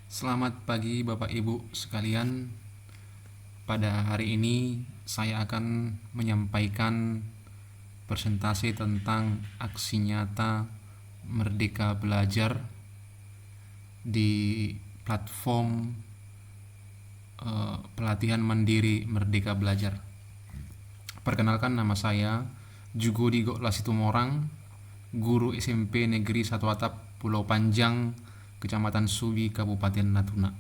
Selamat pagi Bapak Ibu sekalian. Pada hari ini saya akan menyampaikan presentasi tentang aksi nyata Merdeka Belajar di platform pelatihan mandiri Merdeka Belajar. Perkenalkan, nama saya Jugodi Lasitumorang, guru SMP Negeri 1 Atap Pulau Panjang, Kecamatan Subi, Kabupaten Natuna.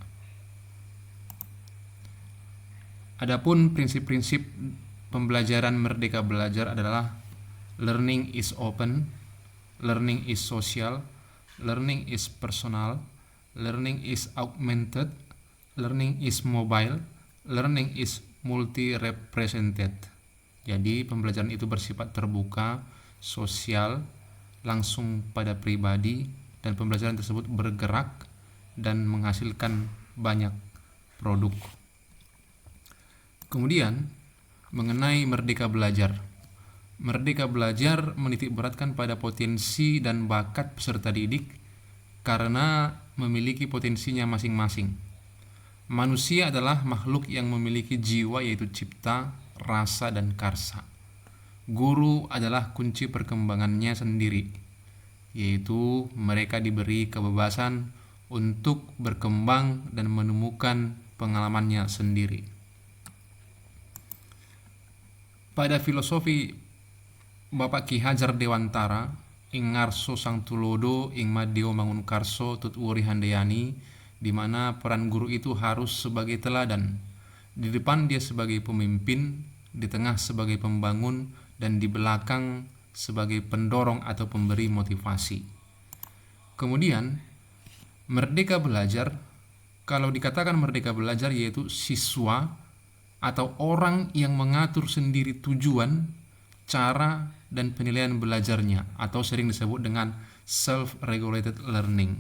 Adapun prinsip-prinsip pembelajaran Merdeka Belajar adalah learning is open, learning is social, learning is personal, learning is augmented, learning is mobile, learning is multi-represented. Jadi pembelajaran itu bersifat terbuka, sosial, langsung pada pribadi, dan pembelajaran tersebut bergerak dan menghasilkan banyak produk. Kemudian mengenai Merdeka Belajar. Merdeka Belajar menitik beratkan pada potensi dan bakat peserta didik karena memiliki potensinya masing-masing. Manusia adalah makhluk yang memiliki jiwa, yaitu cipta, rasa, dan karsa. Guru adalah kunci perkembangannya sendiri, yaitu mereka diberi kebebasan untuk berkembang dan menemukan pengalamannya sendiri. Pada filosofi Bapak Ki Hajar Dewantara, ing ngarso sang tulodo ing madeo mangunkarso tut uri handayani, di mana peran guru itu harus sebagai teladan. Di depan dia sebagai pemimpin, di tengah sebagai pembangun, dan di belakang sebagai pendorong atau pemberi motivasi. Kemudian Merdeka Belajar, kalau dikatakan Merdeka Belajar, yaitu siswa atau orang yang mengatur sendiri tujuan, cara, dan penilaian belajarnya, atau sering disebut dengan self-regulated learning.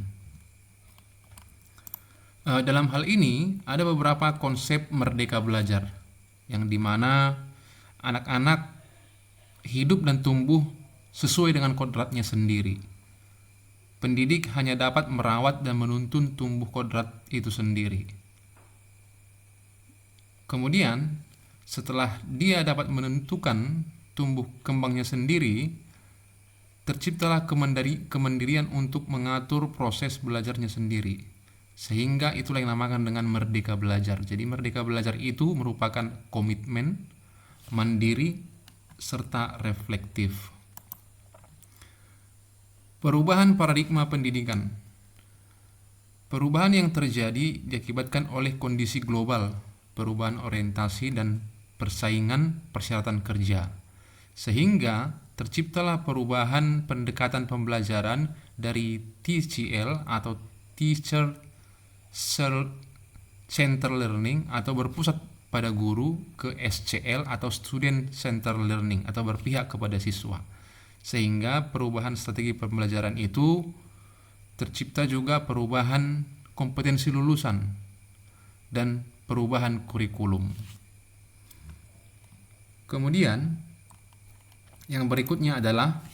Dalam hal ini ada beberapa konsep Merdeka Belajar, yang dimana anak-anak hidup dan tumbuh sesuai dengan kodratnya sendiri. Pendidik hanya dapat merawat dan menuntun tumbuh kodrat itu sendiri. Kemudian setelah dia dapat menentukan tumbuh kembangnya sendiri, terciptalah kemandirian untuk mengatur proses belajarnya sendiri. Sehingga itulah yang dinamakan dengan Merdeka Belajar. Jadi Merdeka Belajar itu merupakan komitmen, mandiri, serta reflektif. Perubahan paradigma pendidikan. Perubahan yang terjadi diakibatkan oleh kondisi global, perubahan orientasi dan persaingan persyaratan kerja, sehingga terciptalah perubahan pendekatan pembelajaran dari TCL atau Teacher Center Learning atau berpusat pada guru ke SCL atau Student Center Learning atau berpihak kepada siswa. Sehingga perubahan strategi pembelajaran itu tercipta juga perubahan kompetensi lulusan dan perubahan kurikulum. Kemudian yang berikutnya adalah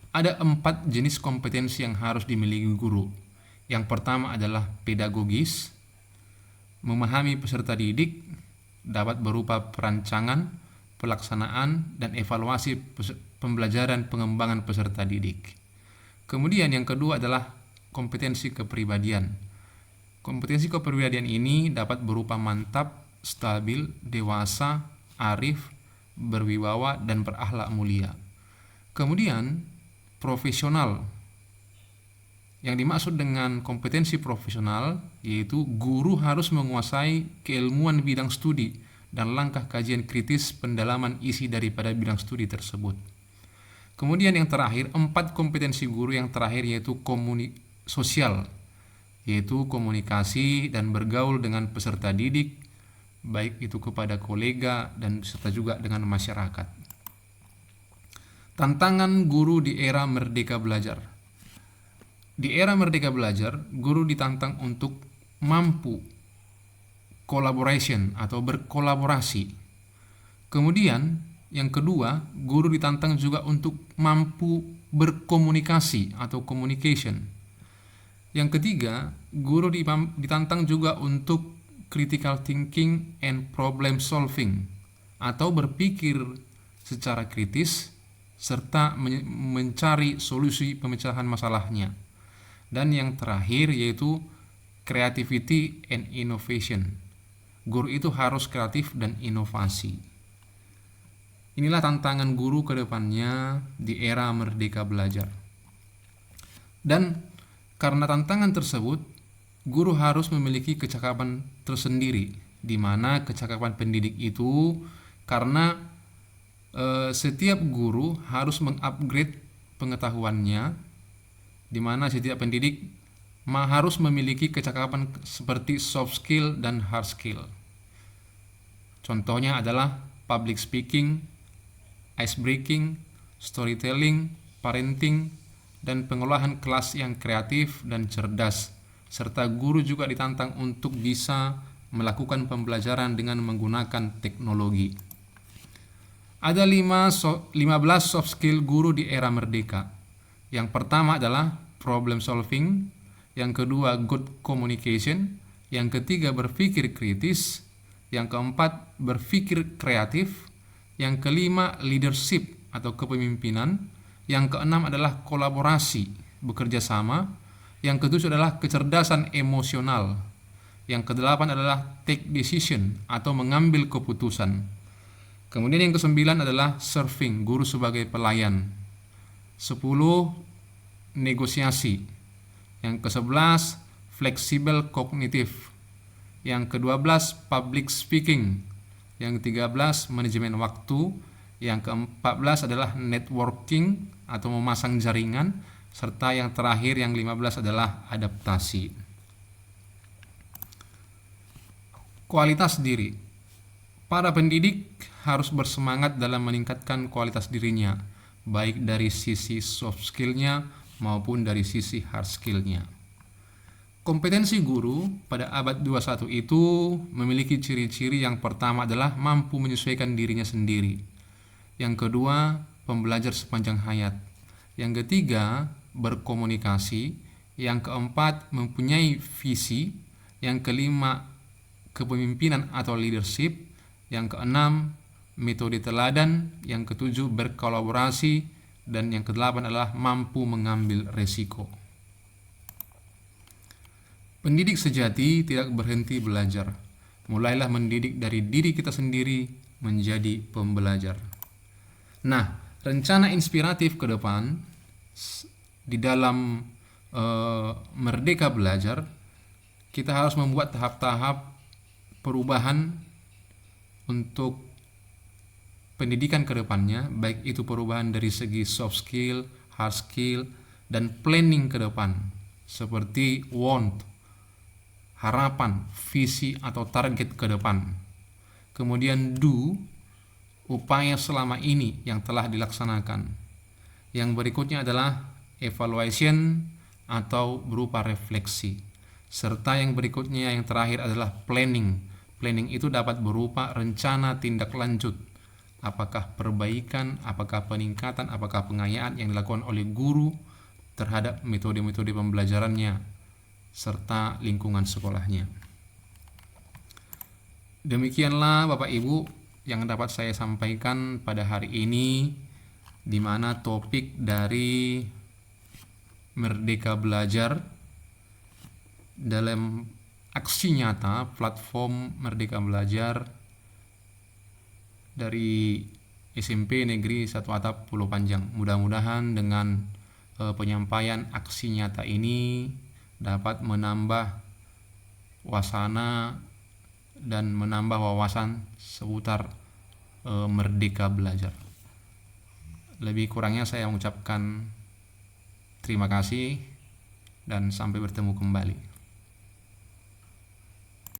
ada 4 jenis kompetensi yang harus dimiliki guru. Yang pertama adalah pedagogis, memahami peserta didik, dapat berupa perancangan, pelaksanaan, dan evaluasi pembelajaran pengembangan peserta didik. Kemudian yang kedua adalah kompetensi kepribadian. Kompetensi kepribadian ini dapat berupa mantap, stabil, dewasa, arif, berwibawa, dan berakhlak mulia. Kemudian profesional. Yang dimaksud dengan kompetensi profesional yaitu guru harus menguasai keilmuan bidang studi dan langkah kajian kritis pendalaman isi daripada bidang studi tersebut. Kemudian yang terakhir, 4 kompetensi guru yang terakhir yaitu sosial, yaitu komunikasi dan bergaul dengan peserta didik, baik itu kepada kolega dan serta juga dengan masyarakat. Tantangan guru di era Merdeka Belajar. Di era Merdeka Belajar, guru ditantang untuk mampu collaboration atau berkolaborasi. Kemudian yang kedua, guru ditantang juga untuk mampu berkomunikasi atau communication. Yang ketiga, guru ditantang juga untuk critical thinking and problem solving atau berpikir secara kritis serta mencari solusi pemecahan masalahnya. Dan yang terakhir yaitu creativity and innovation. Guru itu harus kreatif dan inovasi. Inilah tantangan guru ke depannya di era merdeka belajar. Dan karena tantangan tersebut, guru harus memiliki kecakapan tersendiri, di mana kecakapan pendidik itu karena setiap guru harus mengupgrade pengetahuannya, di mana setiap pendidik harus memiliki kecakapan seperti soft skill dan hard skill. Contohnya adalah public speaking, ice breaking, storytelling, parenting, dan pengolahan kelas yang kreatif dan cerdas, serta guru juga ditantang untuk bisa melakukan pembelajaran dengan menggunakan teknologi. Ada 15 soft skill guru di era merdeka. Yang pertama adalah problem solving, yang kedua good communication, yang ketiga berpikir kritis, yang keempat berpikir kreatif, yang kelima leadership atau kepemimpinan, yang keenam adalah kolaborasi, bekerja sama, yang ketujuh adalah kecerdasan emosional, yang kedelapan adalah take decision atau mengambil keputusan. Kemudian yang kesembilan adalah serving, guru sebagai pelayan. 10 negosiasi. Yang ke-11 fleksibel kognitif. Yang ke-12 public speaking. Yang ke-13 manajemen waktu. Yang ke-14 adalah networking atau memasang jaringan, serta yang terakhir yang 15 adalah adaptasi. Kualitas diri. Para pendidik harus bersemangat dalam meningkatkan kualitas dirinya, baik dari sisi soft skill-nya maupun dari sisi hard skill-nya. Kompetensi guru pada abad 21 itu memiliki ciri-ciri. Yang pertama adalah mampu menyesuaikan dirinya sendiri. Yang kedua, pembelajar sepanjang hayat. Yang ketiga, berkomunikasi. Yang keempat, mempunyai visi. Yang kelima, kepemimpinan atau leadership. Yang keenam, metode teladan. Yang ketujuh, berkolaborasi. Dan yang kedelapan adalah mampu mengambil resiko. Pendidik sejati tidak berhenti belajar. Mulailah mendidik dari diri kita sendiri menjadi pembelajar. Nah, rencana inspiratif ke depan di dalam Merdeka Belajar, kita harus membuat tahap-tahap perubahan untuk pendidikan ke depannya, baik itu perubahan dari segi soft skill, hard skill, dan planning ke depan, seperti want, harapan, visi atau target ke depan. Kemudian do, upaya selama ini yang telah dilaksanakan. Yang berikutnya adalah evaluation atau berupa refleksi. Serta yang berikutnya, yang terakhir adalah planning. Planning itu dapat berupa rencana tindak lanjut. Apakah perbaikan, apakah peningkatan, apakah pengayaan yang dilakukan oleh guru terhadap metode-metode pembelajarannya serta lingkungan sekolahnya. Demikianlah Bapak Ibu yang dapat saya sampaikan pada hari ini, di mana topik dari Merdeka Belajar dalam aksi nyata platform Merdeka Belajar dari SMP Negeri 1 Atap Pulau Panjang. Mudah-mudahan dengan penyampaian aksi nyata ini dapat menambah wasana dan menambah wawasan seputar Merdeka Belajar. Lebih kurangnya saya mengucapkan terima kasih dan sampai bertemu kembali.